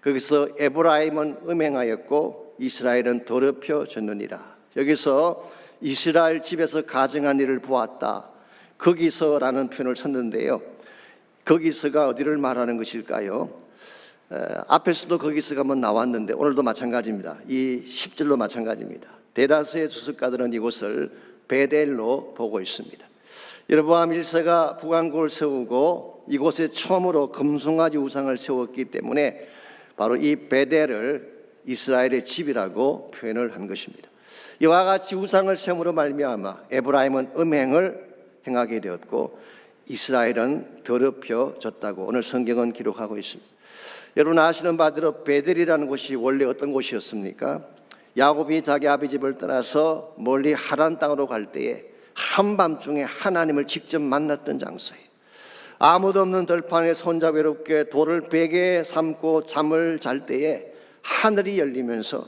거기서 에브라임은 음행하였고 이스라엘은 더럽혀졌느니라. 여기서 이스라엘 집에서 가증한 일을 보았다. 거기서라는 표현을 썼는데요. 거기서가 어디를 말하는 것일까요? 앞에서도 거기서가 한번 나왔는데 오늘도 마찬가지입니다. 이 10절도 마찬가지입니다. 대다수의 주석가들은 이곳을 베델로 보고 있습니다. 여로보암 1세가 북왕국을 세우고 이곳에 처음으로 금송아지 우상을 세웠기 때문에 바로 이 베델을 이스라엘의 집이라고 표현을 한 것입니다. 이와 같이 우상을 세움으로 말미암아 에브라임은 음행을 행하게 되었고 이스라엘은 더럽혀졌다고 오늘 성경은 기록하고 있습니다. 여러분 아시는 바대로 베델이라는 곳이 원래 어떤 곳이었습니까? 야곱이 자기 아비 집을 떠나서 멀리 하란 땅으로 갈 때에 한밤중에 하나님을 직접 만났던 장소예요. 아무도 없는 들판에 손자 외롭게 돌을 베개 삼고 잠을 잘 때에 하늘이 열리면서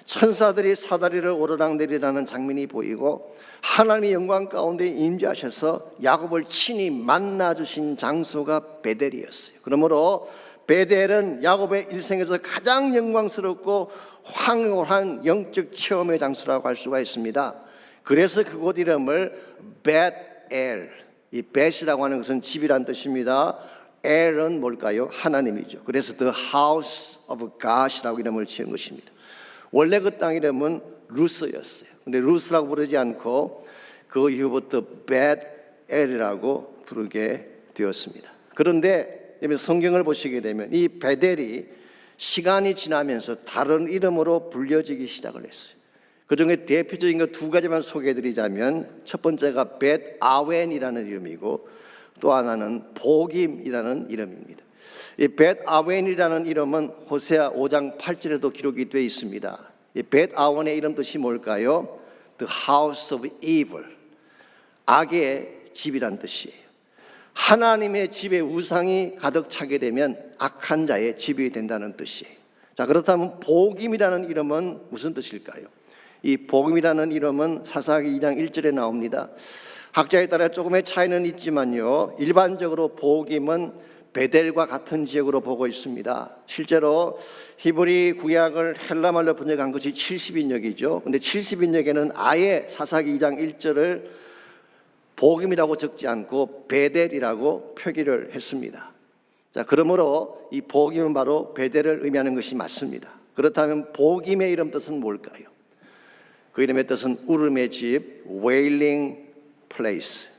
천사들이 사다리를 오르락내리라는 장면이 보이고 하나님의 영광 가운데 임재하셔서 야곱을 친히 만나주신 장소가 베델이었어요. 그러므로 베델은 야곱의 일생에서 가장 영광스럽고 황홀한 영적 체험의 장소라고 할 수가 있습니다. 그래서 그곳 이름을 벳엘, 이 벳이라고 하는 것은 집이란 뜻입니다. 엘은 뭘까요? 하나님이죠. 그래서 The House of God이라고 이름을 지은 것입니다. 원래 그 땅 이름은 루스였어요. 근데 루스라고 부르지 않고 그 이후부터 벳엘이라고 부르게 되었습니다. 그런데 성경을 보시게 되면 이 베델이 시간이 지나면서 다른 이름으로 불려지기 시작을 했어요. 그 중에 대표적인 것 두 가지만 소개해드리자면 첫 번째가 벳아웬이라는 이름이고 또 하나는 복임이라는 이름입니다. 이 벳아웬이라는 이름은 호세아 5장 8절에도 기록이 되어 있습니다. 이 벳아웬의 이름 뜻이 뭘까요? The house of evil, 악의 집이란 뜻이에요. 하나님의 집에 우상이 가득 차게 되면 악한 자의 집이 된다는 뜻이에요. 자, 그렇다면 복임이라는 이름은 무슨 뜻일까요? 이 복음이라는 이름은 사사기 2장 1절에 나옵니다. 학자에 따라 조금의 차이는 있지만요, 일반적으로 복음은 베델과 같은 지역으로 보고 있습니다. 실제로 히브리 구약을 헬라말로 번역한 것이 70인역이죠. 근데 70인역에는 아예 사사기 2장 1절을 복음이라고 적지 않고 베델이라고 표기를 했습니다. 자, 그러므로 이 복음은 바로 베델을 의미하는 것이 맞습니다. 그렇다면 복음의 이름 뜻은 뭘까요? 그 이름의 뜻은 울음의 집, wailing place,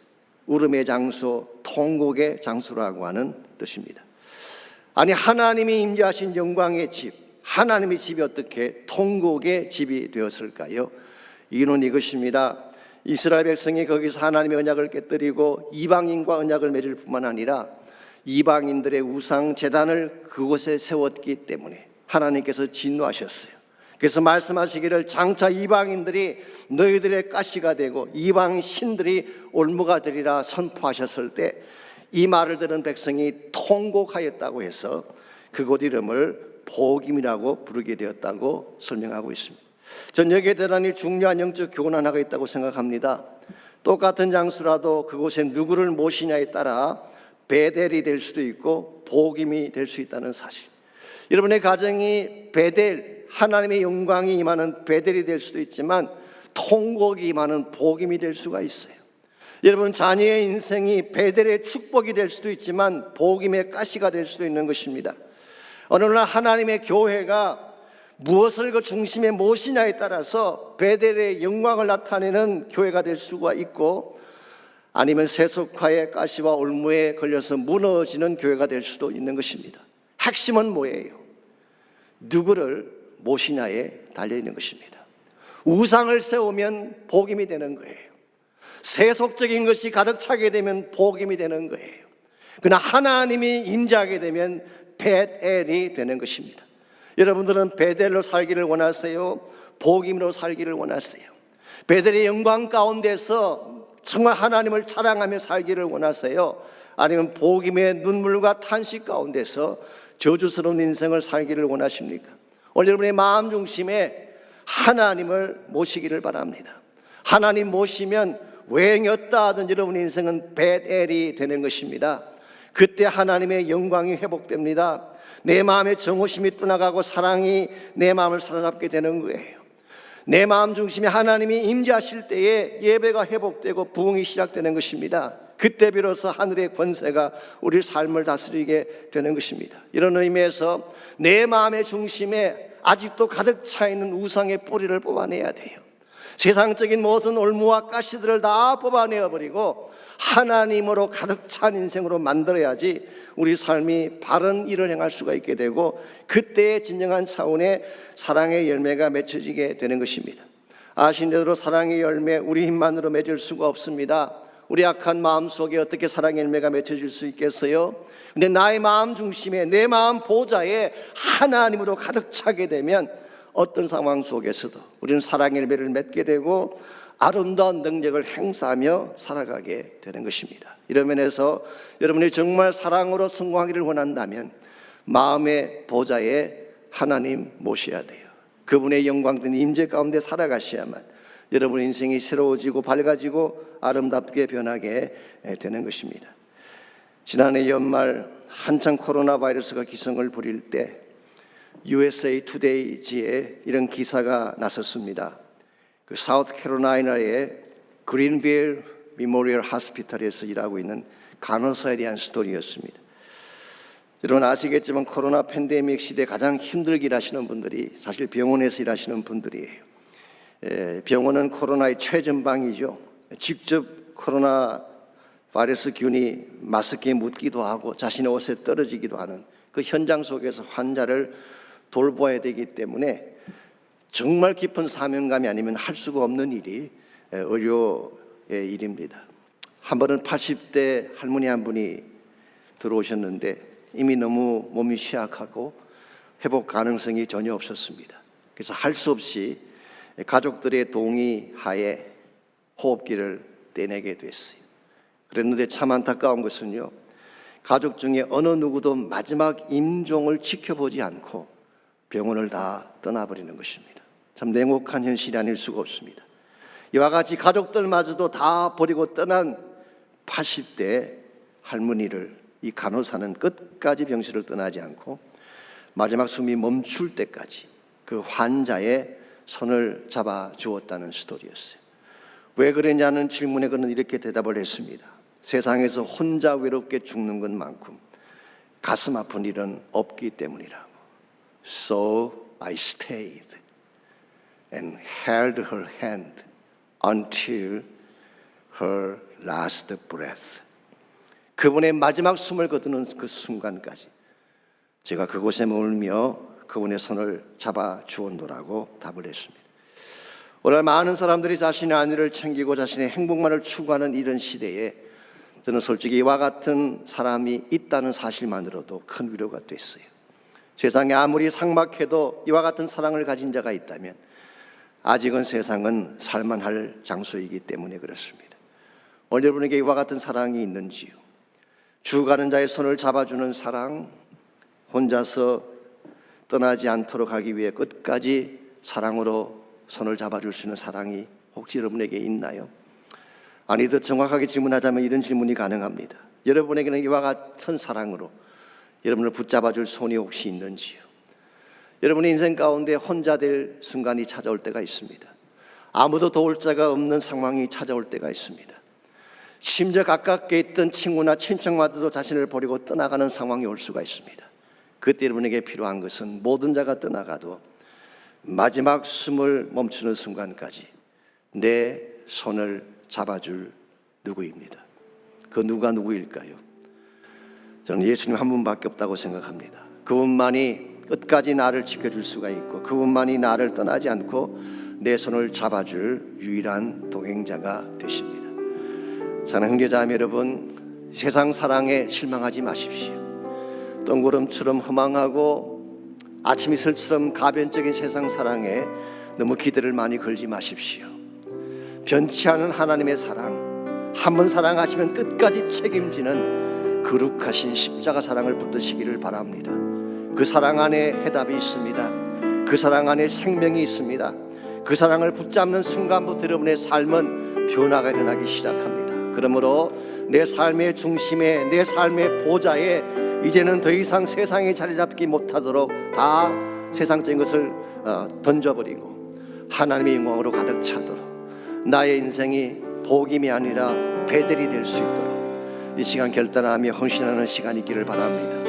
울음의 장소, 통곡의 장소라고 하는 뜻입니다. 아니, 하나님이 임재하신 영광의 집, 하나님의 집이 어떻게 통곡의 집이 되었을까요? 이유는 이것입니다. 이스라엘 백성이 거기서 하나님의 언약을 깨뜨리고 이방인과 언약을 맺을 뿐만 아니라 이방인들의 우상 제단을 그곳에 세웠기 때문에 하나님께서 진노하셨어요. 그래서 말씀하시기를 장차 이방인들이 너희들의 가시가 되고 이방 신들이 올무가 되리라 선포하셨을 때 이 말을 들은 백성이 통곡하였다고 해서 그곳 이름을 복임이라고 부르게 되었다고 설명하고 있습니다. 전 여기에 대단히 중요한 영적 교훈 하나가 있다고 생각합니다. 똑같은 장소라도 그곳에 누구를 모시냐에 따라 베델이 될 수도 있고 복임이 될 수 있다는 사실. 여러분의 가정이 베델, 하나님의 영광이 임하는 베델이 될 수도 있지만 통곡이 임하는 복임이 될 수가 있어요. 여러분 자녀의 인생이 베델의 축복이 될 수도 있지만 복임의 가시가 될 수도 있는 것입니다. 어느 날 하나님의 교회가 무엇을 그 중심에 모시냐에 따라서 베델의 영광을 나타내는 교회가 될 수가 있고, 아니면 세속화의 가시와 올무에 걸려서 무너지는 교회가 될 수도 있는 것입니다. 핵심은 뭐예요? 누구를 모시냐에 달려있는 것입니다. 우상을 세우면 복임이 되는 거예요. 세속적인 것이 가득 차게 되면 복임이 되는 거예요. 그러나 하나님이 임재하게 되면 베델이 되는 것입니다. 여러분들은 베델로 살기를 원하세요? 복임으로 살기를 원하세요? 베델의 영광 가운데서 정말 하나님을 자랑하며 살기를 원하세요? 아니면 복임의 눈물과 탄식 가운데서 저주스러운 인생을 살기를 원하십니까? 오늘 여러분의 마음 중심에 하나님을 모시기를 바랍니다. 하나님 모시면 외행이 없다 하던 여러분 인생은 베델이 되는 것입니다. 그때 하나님의 영광이 회복됩니다. 내 마음의 정오심이 떠나가고 사랑이 내 마음을 사로잡게 되는 거예요. 내 마음 중심에 하나님이 임재하실 때에 예배가 회복되고 부흥이 시작되는 것입니다. 그때 비로소 하늘의 권세가 우리 삶을 다스리게 되는 것입니다. 이런 의미에서 내 마음의 중심에 아직도 가득 차 있는 우상의 뿌리를 뽑아내야 돼요. 세상적인 모든 올무와 가시들을 다 뽑아내어버리고 하나님으로 가득 찬 인생으로 만들어야지 우리 삶이 바른 일을 행할 수가 있게 되고, 그때의 진정한 차원의 사랑의 열매가 맺혀지게 되는 것입니다. 아신 대로 사랑의 열매 우리 힘만으로 맺을 수가 없습니다. 우리 악한 마음 속에 어떻게 사랑의 열매가 맺혀질 수 있겠어요? 근데 나의 마음 중심에, 내 마음 보좌에 하나님으로 가득 차게 되면 어떤 상황 속에서도 우리는 사랑의 열매를 맺게 되고 아름다운 능력을 행사하며 살아가게 되는 것입니다. 이런 면에서 여러분이 정말 사랑으로 성공하기를 원한다면 마음의 보좌에 하나님 모셔야 돼요. 그분의 영광된 임재 가운데 살아가셔야만 여러분 인생이 새로워지고 밝아지고 아름답게 변하게 되는 것입니다. 지난해 연말 한창 코로나 바이러스가 기승을 부릴 때 USA 투데이지에 이런 기사가 났었습니다. 그 사우스캐롤라이나의 그린빌 미모리얼 하스피탈에서 일하고 있는 간호사에 대한 스토리였습니다. 여러분 아시겠지만 코로나 팬데믹 시대 가장 힘들게 일하시는 분들이 사실 병원에서 일하시는 분들이에요. 병원은 코로나의 최전방이죠. 직접 코로나 바이러스 균이 마스크에 묻기도 하고 자신의 옷에 떨어지기도 하는 그 현장 속에서 환자를 돌보아야 되기 때문에 정말 깊은 사명감이 아니면 할 수가 없는 일이 의료의 일입니다. 한 번은 80대 할머니 한 분이 들어오셨는데 이미 너무 몸이 취약하고 회복 가능성이 전혀 없었습니다. 그래서 할 수 없이 가족들의 동의하에 호흡기를 떼내게 됐어요. 그랬는데 참 안타까운 것은요, 가족 중에 어느 누구도 마지막 임종을 지켜보지 않고 병원을 다 떠나버리는 것입니다. 참 냉혹한 현실이 아닐 수가 없습니다. 이와 같이 가족들마저도 다 버리고 떠난 80대 할머니를 이 간호사는 끝까지 병실을 떠나지 않고 마지막 숨이 멈출 때까지 그 환자의 손을 잡아 주었다는 스토리였어요. 왜 그랬냐는 질문에 그는 이렇게 대답을 했습니다. 세상에서 혼자 외롭게 죽는 것만큼 가슴 아픈 일은 없기 때문이라고. So I stayed and held her hand until her last breath. 그분의 마지막 숨을 거두는 그 순간까지 제가 그곳에 머물며 그분의 손을 잡아 주었노라고 답을 했습니다. 오늘 많은 사람들이 자신의 안위를 챙기고 자신의 행복만을 추구하는 이런 시대에 저는 솔직히 이와 같은 사람이 있다는 사실만으로도 큰 위로가 됐어요. 세상에 아무리 삭막해도 이와 같은 사랑을 가진 자가 있다면 아직은 세상은 살만할 장소이기 때문에 그렇습니다. 오늘 여러분에게 이와 같은 사랑이 있는지요? 죽어가는 자의 손을 잡아주는 사랑, 혼자서 떠나지 않도록 하기 위해 끝까지 사랑으로 손을 잡아줄 수 있는 사랑이 혹시 여러분에게 있나요? 아니, 더 정확하게 질문하자면 이런 질문이 가능합니다. 여러분에게는 이와 같은 사랑으로 여러분을 붙잡아줄 손이 혹시 있는지요? 여러분의 인생 가운데 혼자 될 순간이 찾아올 때가 있습니다. 아무도 도울 자가 없는 상황이 찾아올 때가 있습니다. 심지어 가깝게 있던 친구나 친척마저도 자신을 버리고 떠나가는 상황이 올 수가 있습니다. 그때 여러분에게 필요한 것은 모든 자가 떠나가도 마지막 숨을 멈추는 순간까지 내 손을 잡아줄 누구입니다. 그 누가 누구일까요? 저는 예수님 한 분밖에 없다고 생각합니다. 그분만이 끝까지 나를 지켜줄 수가 있고 그분만이 나를 떠나지 않고 내 손을 잡아줄 유일한 동행자가 되십니다. 사랑하는 형제자매 여러분, 세상 사랑에 실망하지 마십시오. 똥구름처럼 허망하고 아침 이슬처럼 가변적인 세상 사랑에 너무 기대를 많이 걸지 마십시오. 변치 않은 하나님의 사랑, 한 번 사랑하시면 끝까지 책임지는 거룩하신 십자가 사랑을 붙드시기를 바랍니다. 그 사랑 안에 해답이 있습니다. 그 사랑 안에 생명이 있습니다. 그 사랑을 붙잡는 순간부터 여러분의 삶은 변화가 일어나기 시작합니다. 그러므로 내 삶의 중심에, 내 삶의 보좌에 이제는 더 이상 세상에 자리 잡기 못하도록 다 세상적인 것을 던져버리고 하나님의 영광으로 가득 차도록 나의 인생이 복임이 아니라 배들이 될 수 있도록 이 시간 결단하며 헌신하는 시간이 있기를 바랍니다.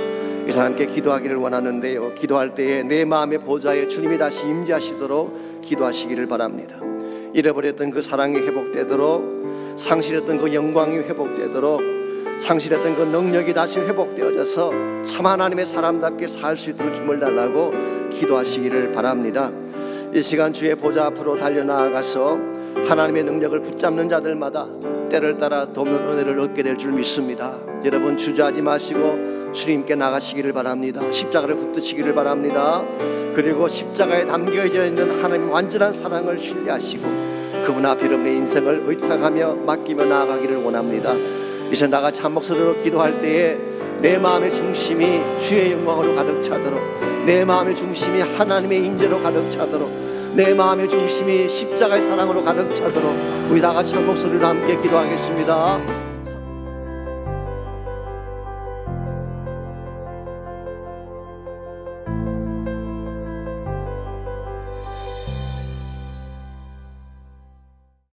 이 사람 함께 기도하기를 원하는데요, 기도할 때에 내 마음의 보좌에 주님이 다시 임재하시도록 기도하시기를 바랍니다. 잃어버렸던 그 사랑이 회복되도록, 상실했던 그 영광이 회복되도록, 상실했던 그 능력이 다시 회복되어져서 참 하나님의 사람답게 살 수 있도록 힘을 달라고 기도하시기를 바랍니다. 이 시간 주의 보좌 앞으로 달려나아가서 하나님의 능력을 붙잡는 자들마다 때를 따라 돕는 은혜를 얻게 될 줄 믿습니다. 여러분 주저하지 마시고 주님께 나가시기를 바랍니다. 십자가를 붙드시기를 바랍니다. 그리고 십자가에 담겨져 있는 하나님의 완전한 사랑을 신뢰하시고 그분 앞에 여러분의 인생을 의탁하며 맡기며 나아가기를 원합니다. 이제 나같이 한 목소리로 기도할 때에 내 마음의 중심이 주의 영광으로 가득 차도록, 내 마음의 중심이 하나님의 인재로 가득 차도록, 내 마음의 중심이 십자가의 사랑으로 가득 차도록 우리 나같이 한 목소리로 함께 기도하겠습니다.